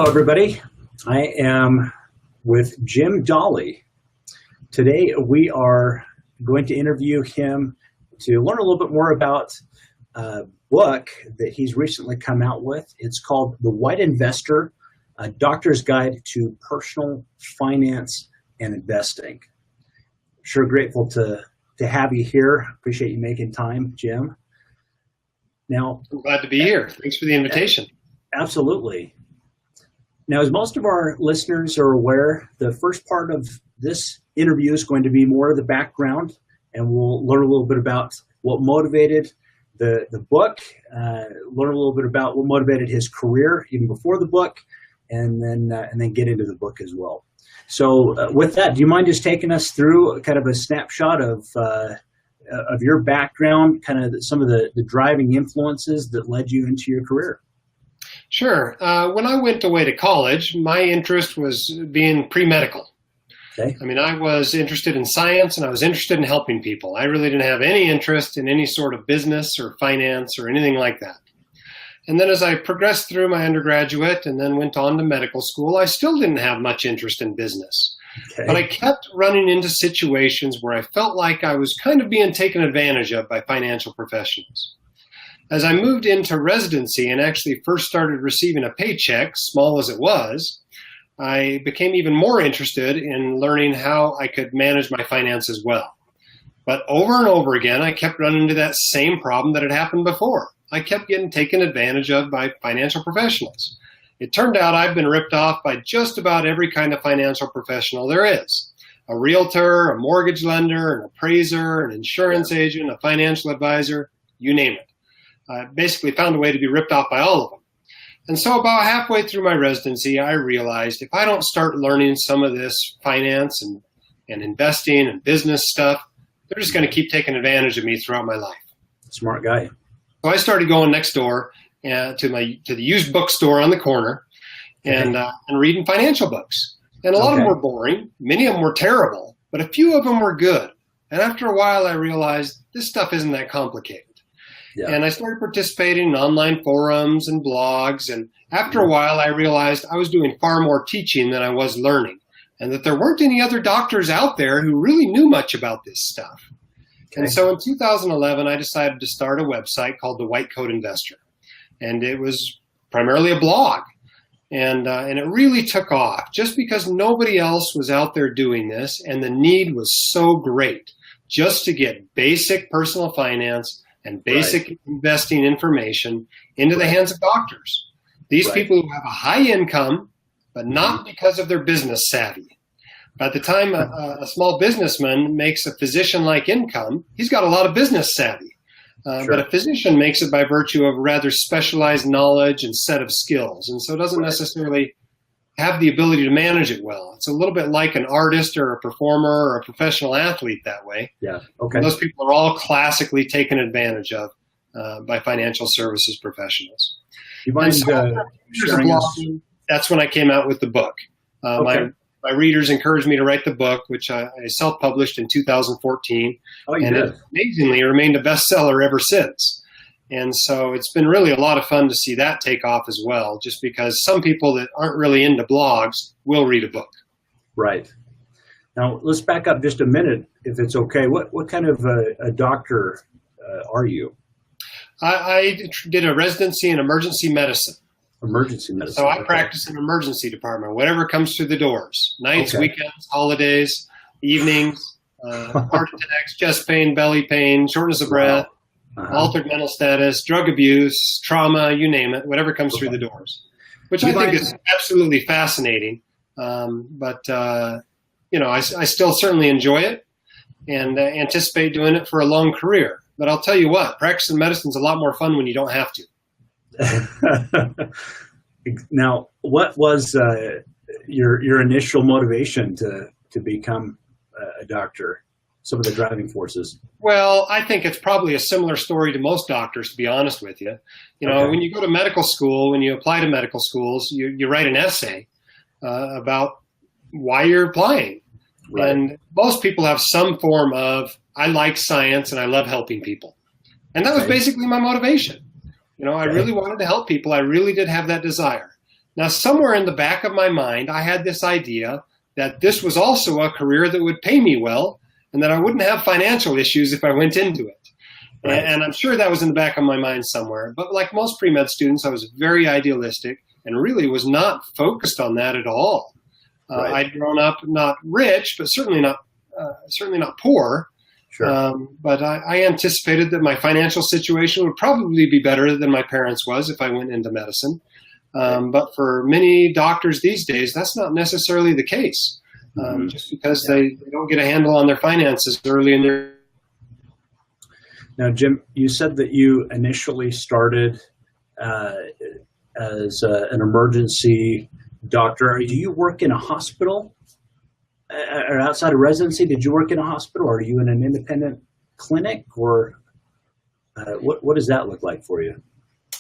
Hello, everybody. I am with Jim Dahle. Today, we are going to interview him to learn a little bit more about a book that he's recently come out with. It's called The White Investor, A Doctor's Guide to Personal Finance and Investing. Sure grateful to have you here. Appreciate you making time, Jim. Now, I'm glad to be here. Thanks for the invitation. Absolutely. Now, as most of our listeners are aware, the first part of this interview is going to be more of the background, and we'll learn a little bit about what motivated the book, learn a little bit about what motivated his career even before the book, and then get into the book as well. So with that, do you mind just taking us through kind of a snapshot of your background, kind of some of the driving influences that led you into your career? Sure. When I went away to college, my interest was being pre-medical. Okay. I mean, I was interested in science and I was interested in helping people. I really didn't have any interest in any sort of business or finance or anything like that. And then as I progressed through my undergraduate and then went on to medical school, I still didn't have much interest in business. Okay. But I kept running into situations where I felt like I was kind of being taken advantage of by financial professionals. As I moved into residency and actually first started receiving a paycheck, small as it was, I became even more interested in learning how I could manage my finances well. But over and over again, I kept running into that same problem that had happened before. I kept getting taken advantage of by financial professionals. It turned out I've been ripped off by just about every kind of financial professional there is. A realtor, a mortgage lender, an appraiser, an insurance agent, a financial advisor, you name it. I basically found a way to be ripped off by all of them. And so about halfway through my residency, I realized if I don't start learning some of this finance and investing and business stuff, they're just going to keep taking advantage of me throughout my life. Smart guy. So I started going next door to the used bookstore on the corner and reading financial books. And a lot of them were boring. Many of them were terrible, but a few of them were good. And after a while, I realized this stuff isn't that complicated. Yeah. And I started participating in online forums and blogs. And after a while, I realized I was doing far more teaching than I was learning, and that there weren't any other doctors out there who really knew much about this stuff. Okay. And so in 2011, I decided to start a website called The White Investor. And it was primarily a blog. And it really took off just because nobody else was out there doing this. And the need was so great just to get basic personal finance and basic investing information into the hands of doctors. These people who have a high income, but not because of their business savvy. By the time a small businessman makes a physician-like income, he's got a lot of business savvy. But a physician makes it by virtue of rather specialized knowledge and set of skills, and so doesn't necessarily have the ability to manage it well. It's a little bit like an artist or a performer or a professional athlete that way. Yeah. Okay. And those people are all classically taken advantage of by financial services professionals. You mind sharing us? That's when I came out with the book. My readers encouraged me to write the book, which I self-published in 2014. And it amazingly remained a bestseller ever since. And so it's been really a lot of fun to see that take off as well, just because some people that aren't really into blogs will read a book. Right. Now, let's back up just a minute, if it's okay. What kind of a doctor are you? I did a residency in emergency medicine. Emergency medicine. So I practice in emergency department, whatever comes through the doors. Nights, weekends, holidays, evenings, heart attacks, chest pain, belly pain, shortness of breath. Altered mental status, drug abuse, trauma, you name it, whatever comes through the doors, which I think is absolutely fascinating. But I still certainly enjoy it and anticipate doing it for a long career. But I'll tell you what, practicing medicine is a lot more fun when you don't have to. Now, what was your initial motivation to become a doctor? Some of the driving forces? Well, I think it's probably a similar story to most doctors, to be honest with you. When you go to medical school, when you apply to medical schools, you write an essay about why you're applying. Right. And most people have some form of, I like science and I love helping people. And that was basically my motivation. I really wanted to help people. I really did have that desire. Now, somewhere in the back of my mind, I had this idea that this was also a career that would pay me well and that I wouldn't have financial issues if I went into it. Right. And I'm sure that was in the back of my mind somewhere. But like most pre-med students, I was very idealistic and really was not focused on that at all. Right. I'd grown up not rich, but certainly not poor. Sure. But I anticipated that my financial situation would probably be better than my parents' was if I went into medicine. But for many doctors these days, that's not necessarily the case. Just because they don't get a handle on their finances early in their. Now, Jim, you said that you initially started as an emergency doctor. Do you work in a hospital or outside of residency? Did you work in a hospital, or are you in an independent clinic, or what does that look like for you?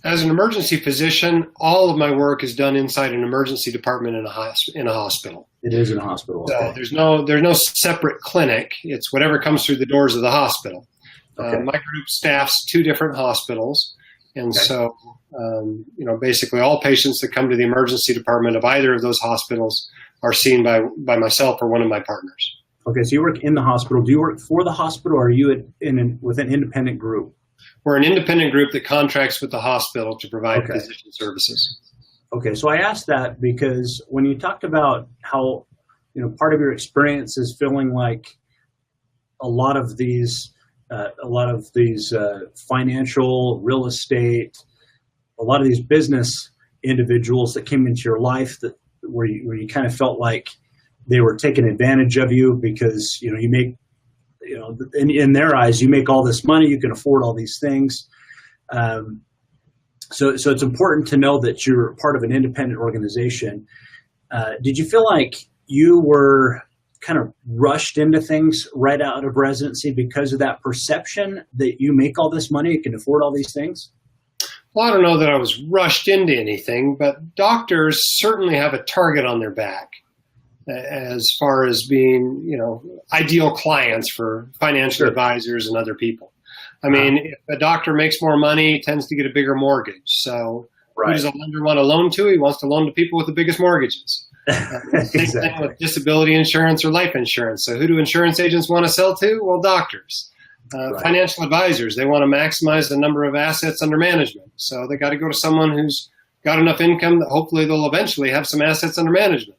As an emergency physician, all of my work is done inside an emergency department in a hospital. It is in a hospital. So okay. there's no separate clinic. It's whatever comes through the doors of the hospital. Okay. My group staffs 2 different hospitals, and so basically all patients that come to the emergency department of either of those hospitals are seen by myself or one of my partners. Okay, so you work in the hospital. Do you work for the hospital, or are you with an independent group? We're an independent group that contracts with the hospital to provide physician services. Okay, so I asked that because when you talked about how part of your experience is feeling like a lot of these financial, real estate, a lot of these business individuals that came into your life where you kind of felt like they were taking advantage of you because you make in their eyes you make all this money, you can afford all these things. So it's important to know that you're part of an independent organization. Did you feel like you were kind of rushed into things right out of residency because of that perception that you make all this money, you can afford all these things? Well, I don't know that I was rushed into anything, but doctors certainly have a target on their back as far as being, ideal clients for financial advisors and other people. I mean, if a doctor makes more money, he tends to get a bigger mortgage. So who does a lender want to loan to? He wants to loan to people with the biggest mortgages. Same thing with disability insurance or life insurance. So who do insurance agents want to sell to? Well, doctors. Financial advisors, they want to maximize the number of assets under management. So they got to go to someone who's got enough income that hopefully they'll eventually have some assets under management.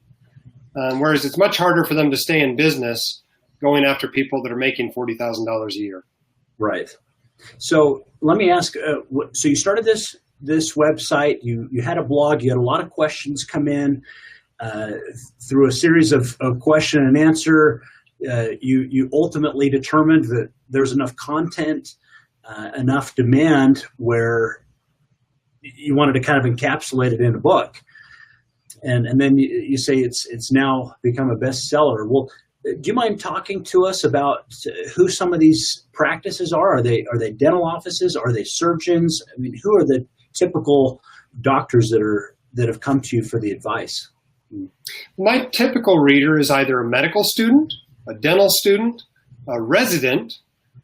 Whereas it's much harder for them to stay in business going after people that are making $40,000 a year. Right. So let me ask, so you started this website, you had a blog, you had a lot of questions come in through a series of question and answer. You ultimately determined that there's enough content, enough demand where you wanted to kind of encapsulate it in a book. And then you say it's now become a bestseller. Well, do you mind talking to us about who some of these practices are? Are they dental offices? Are they surgeons? I mean, who are the typical doctors that have come to you for the advice? My typical reader is either a medical student, a dental student, a resident,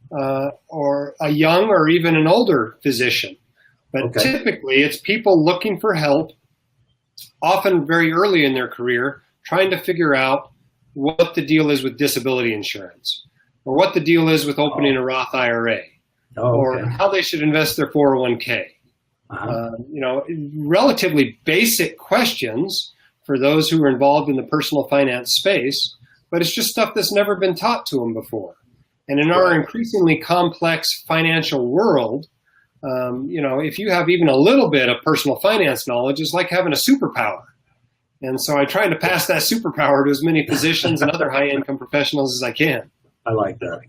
or a young or even an older physician. But typically it's people looking for help, often very early in their career, trying to figure out what the deal is with disability insurance, or what the deal is with opening a Roth IRA, or how they should invest their 401k. Relatively basic questions for those who are involved in the personal finance space, but it's just stuff that's never been taught to them before. And in our increasingly complex financial world, if you have even a little bit of personal finance knowledge, it's like having a superpower. And so I try to pass that superpower to as many physicians and other high-income professionals as I can. I like that.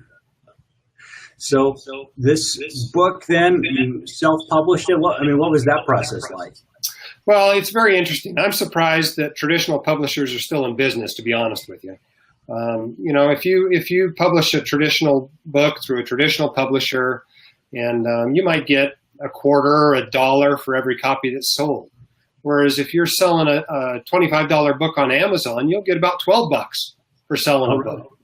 So this book, then, you self-published it? What was that process like? Well, it's very interesting. I'm surprised that traditional publishers are still in business, to be honest with you. If you publish a traditional book through a traditional publisher, and you might get $0.25 or $1 for every copy that's sold. Whereas if you're selling a $25 book on Amazon, you'll get about $12 for selling a book.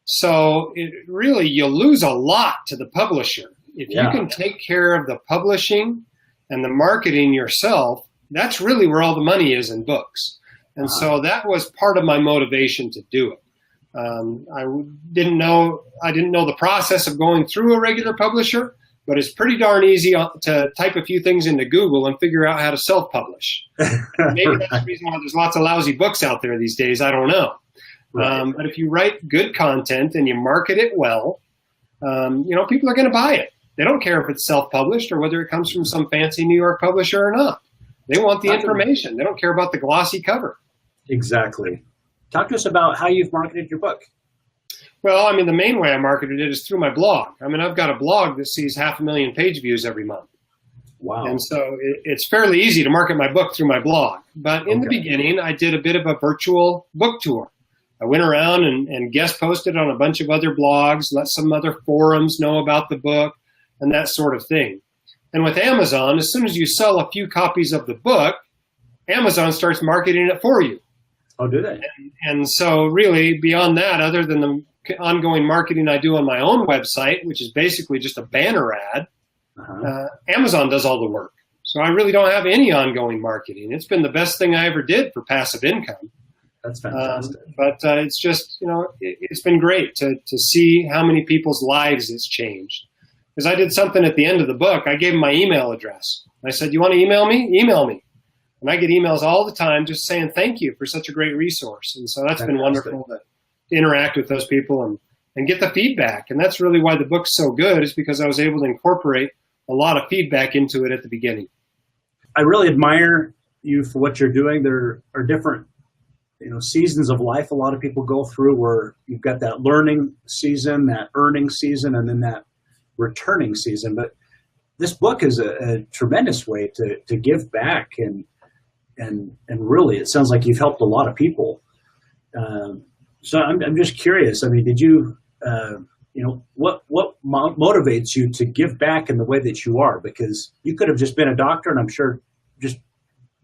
So you lose a lot to the publisher. If you can take care of the publishing and the marketing yourself, that's really where all the money is in books. And so that was part of my motivation to do it. I didn't know the process of going through a regular publisher, but it's pretty darn easy to type a few things into Google and figure out how to self-publish. Maybe that's the reason why there's lots of lousy books out there these days. I don't know. Right. But if you write good content and you market it well, people are going to buy it. They don't care if it's self-published or whether it comes from some fancy New York publisher or not. They want the information. They don't care about the glossy cover. Exactly. Talk to us about how you've marketed your book. Well, the main way I marketed it is through my blog. I've got a blog that sees 500,000 page views every month. Wow. And so it's fairly easy to market my book through my blog. But in the beginning, I did a bit of a virtual book tour. I went around and guest posted on a bunch of other blogs, let some other forums know about the book, and that sort of thing. And with Amazon, as soon as you sell a few copies of the book, Amazon starts marketing it for you. Oh, do they? And so really, beyond that, other than the ongoing marketing I do on my own website, which is basically just a banner ad, Amazon does all the work. So I really don't have any ongoing marketing. It's been the best thing I ever did for passive income. That's fantastic. But it's just, it's been great to see how many people's lives it's changed. Because I did something at the end of the book. I gave them my email address. I said, you want to email me? Email me. And I get emails all the time just saying thank you for such a great resource. And so that's been wonderful to interact with those people and get the feedback. And that's really why the book's so good, is because I was able to incorporate a lot of feedback into it at the beginning. I really admire you for what you're doing. There are different seasons of life a lot of people go through, where you've got that learning season, that earning season, and then that returning season. But this book is a tremendous way to give back, and really, it sounds like you've helped a lot of people. So I'm just curious. Did you, what motivates you to give back in the way that you are? Because you could have just been a doctor, and I'm sure just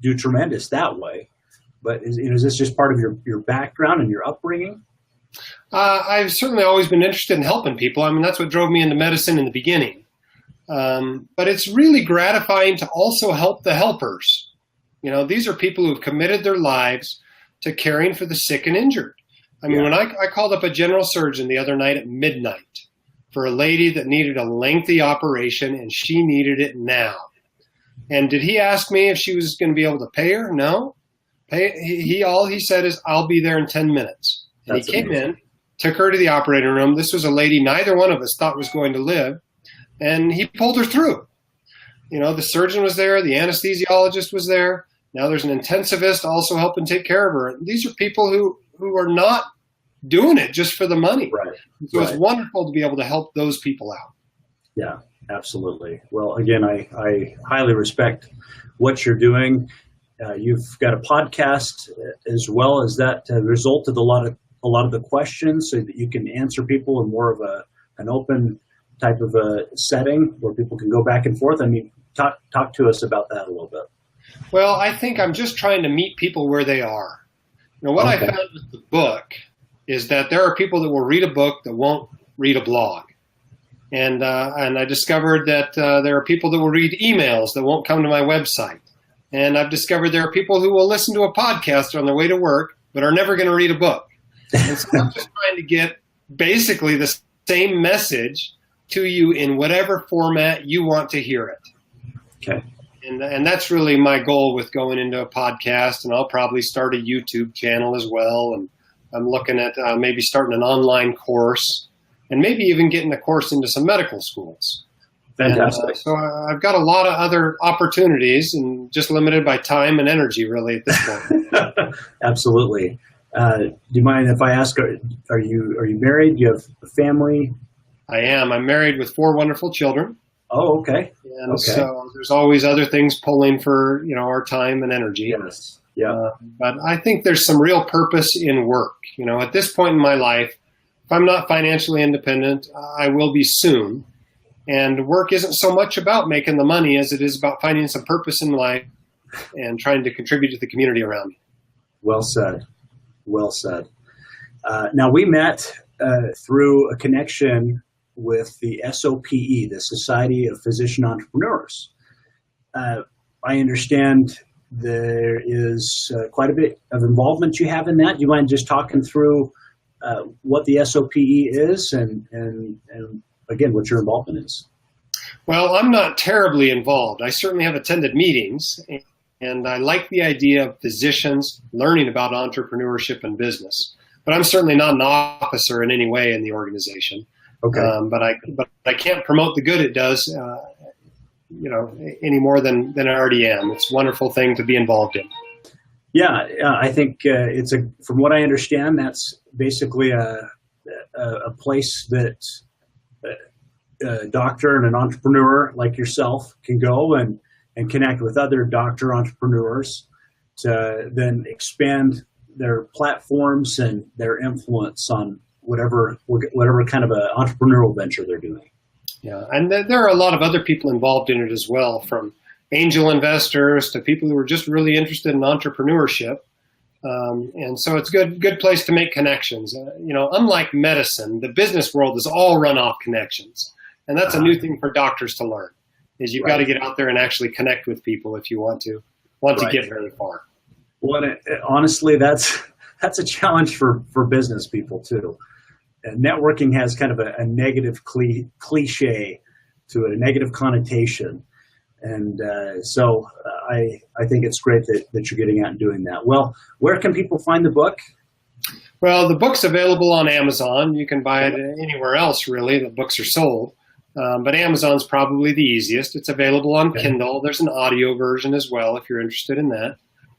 do tremendous that way. But is this just part of your background and your upbringing? I've certainly always been interested in helping people. That's what drove me into medicine in the beginning. But it's really gratifying to also help the helpers. These are people who've committed their lives to caring for the sick and injured. When I called up a general surgeon the other night at midnight for a lady that needed a lengthy operation, and she needed it now. And did he ask me if she was going to be able to pay her? No. All he said is, I'll be there in 10 minutes. And he came in, took her to the operating room. This was a lady neither one of us thought was going to live. And he pulled her through. The surgeon was there. The anesthesiologist was there. Now there's an intensivist also helping take care of her. These are people who are not doing it just for the money. Right. So it's wonderful to be able to help those people out. Yeah, absolutely. Well, again, I highly respect what you're doing. You've got a podcast as well. As that resulted a lot of the questions, so that you can answer people in more of an open type of a setting where people can go back and forth? Talk to us about that a little bit. Well, I think I'm just trying to meet people where they are. What I found with the book is that there are people that will read a book that won't read a blog. And I discovered that there are people that will read emails that won't come to my website. And I've discovered there are people who will listen to a podcast on their way to work, but are never going to read a book. And so I'm just trying to get basically the same message to you in whatever format you want to hear it. Okay. And that's really my goal with going into a podcast. And I'll probably start a YouTube channel as well. And I'm looking at maybe starting an online course, and maybe even getting a course into some medical schools. Fantastic. So I've got a lot of other opportunities, and just limited by time and energy, really, at this point. Absolutely. Do you mind if I ask, are you married? Do you have a family? I am. I'm married with 4 wonderful children. Oh, okay. And so there's always other things pulling for our time and energy. Yes. Yeah. But I think there's some real purpose in work. At this point in my life, if I'm not financially independent, I will be soon. And work isn't so much about making the money as it is about finding some purpose in life and trying to contribute to the community around me. Well said. Well said. Now, we met through a connection with the SOPE, the Society of Physician Entrepreneurs. I understand there is quite a bit of involvement you have in that. Do you mind just talking through what the SOPE is and again, what your involvement is? Well, I'm not terribly involved. I certainly have attended meetings, and I like the idea of physicians learning about entrepreneurship and business. But I'm certainly not an officer in any way in the organization. Okay. But I can't promote the good it does, any more than I already am. It's a wonderful thing to be involved in. Yeah, I think from what I understand, that's basically a place that a doctor and an entrepreneur like yourself can go and connect with other doctor entrepreneurs to then expand their platforms and their influence on whatever kind of an entrepreneurial venture they're doing. Yeah, and there are a lot of other people involved in it as well, from angel investors to people who are just really interested in entrepreneurship. And so it's a good place to make connections. Unlike medicine, the business world is all run off connections. And that's a new thing for doctors to learn, is you've got to get out there and actually connect with people if you want to get very far. Well, honestly, that's a challenge for business people too. Networking has kind of a negative cliche to it, a negative connotation. And so I think it's great that you're getting out and doing that. Well, where can people find the book? Well, the book's available on Amazon. You can buy it anywhere else, really, that books are sold. But Amazon's probably the easiest. It's available on Kindle. There's an audio version as well if you're interested in that.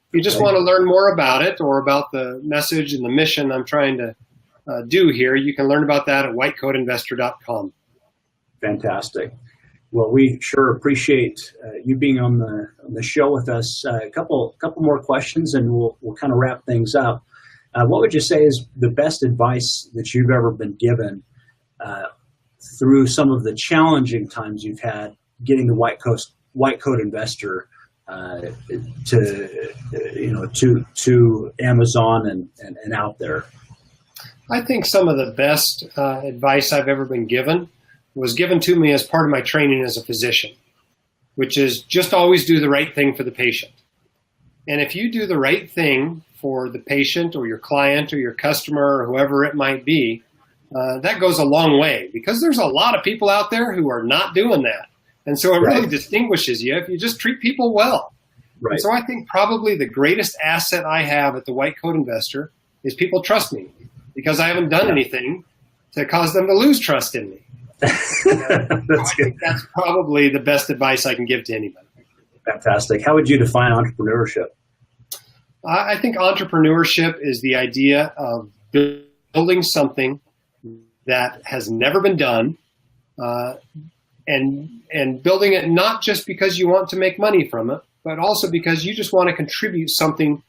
If you just want to learn more about it or about the message and the mission I'm trying to do here, you can learn about that at whitecoatinvestor.com. Fantastic. Well, we sure appreciate you being on the show with us. A couple more questions, and we'll kind of wrap things up. What would you say is the best advice that you've ever been given through some of the challenging times you've had getting the White Coat Investor to Amazon and out there? I think some of the best advice I've ever been given was given to me as part of my training as a physician, which is just always do the right thing for the patient. And if you do the right thing for the patient or your client or your customer or whoever it might be, that goes a long way, because there's a lot of people out there who are not doing that. And so it really distinguishes you if you just treat people well. Right. And so I think probably the greatest asset I have at the White Coat Investor is people trust me, because I haven't done anything to cause them to lose trust in me. I think that's probably the best advice I can give to anybody. Fantastic. How would you define entrepreneurship? I think entrepreneurship is the idea of building something that has never been done, and building it not just because you want to make money from it, but also because you just want to contribute something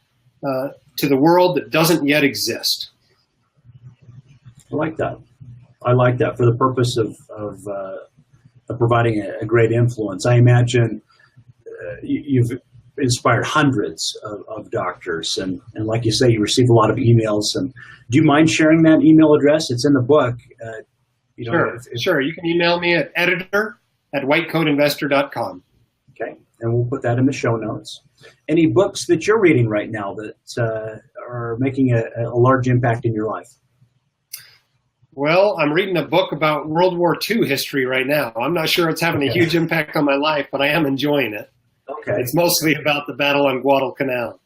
to the world that doesn't yet exist. I like that for the purpose of providing a great influence. I imagine you've inspired hundreds of doctors, and like you say, you receive a lot of emails. And do you mind sharing that email address? It's in the book. Sure. You can email me at editor@whitecoatinvestor.com. Okay, and we'll put that in the show notes. Any books that you're reading right now that are making a large impact in your life? Well, I'm reading a book about World War II history right now. I'm not sure it's having a huge impact on my life, but I am enjoying it. Okay. It's mostly about the battle on Guadalcanal.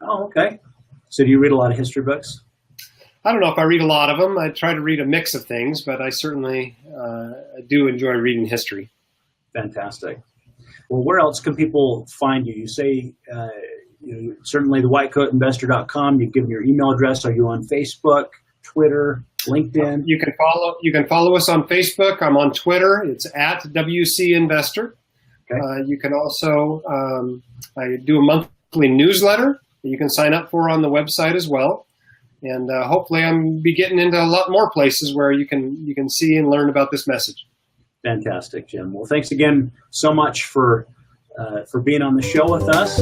Oh, okay. So do you read a lot of history books? I don't know if I read a lot of them. I try to read a mix of things, but I certainly do enjoy reading history. Fantastic. Well, where else can people find you? You say certainly the whitecoatinvestor.com. You've given your email address. Are you on Facebook, Twitter, LinkedIn? You can follow us on Facebook. I'm on Twitter. It's at WC Investor. Okay. You can also I do a monthly newsletter that you can sign up for on the website as well. And hopefully I'm be getting into a lot more places where you can see and learn about this message. Fantastic, Jim. Well, thanks again so much for being on the show with us.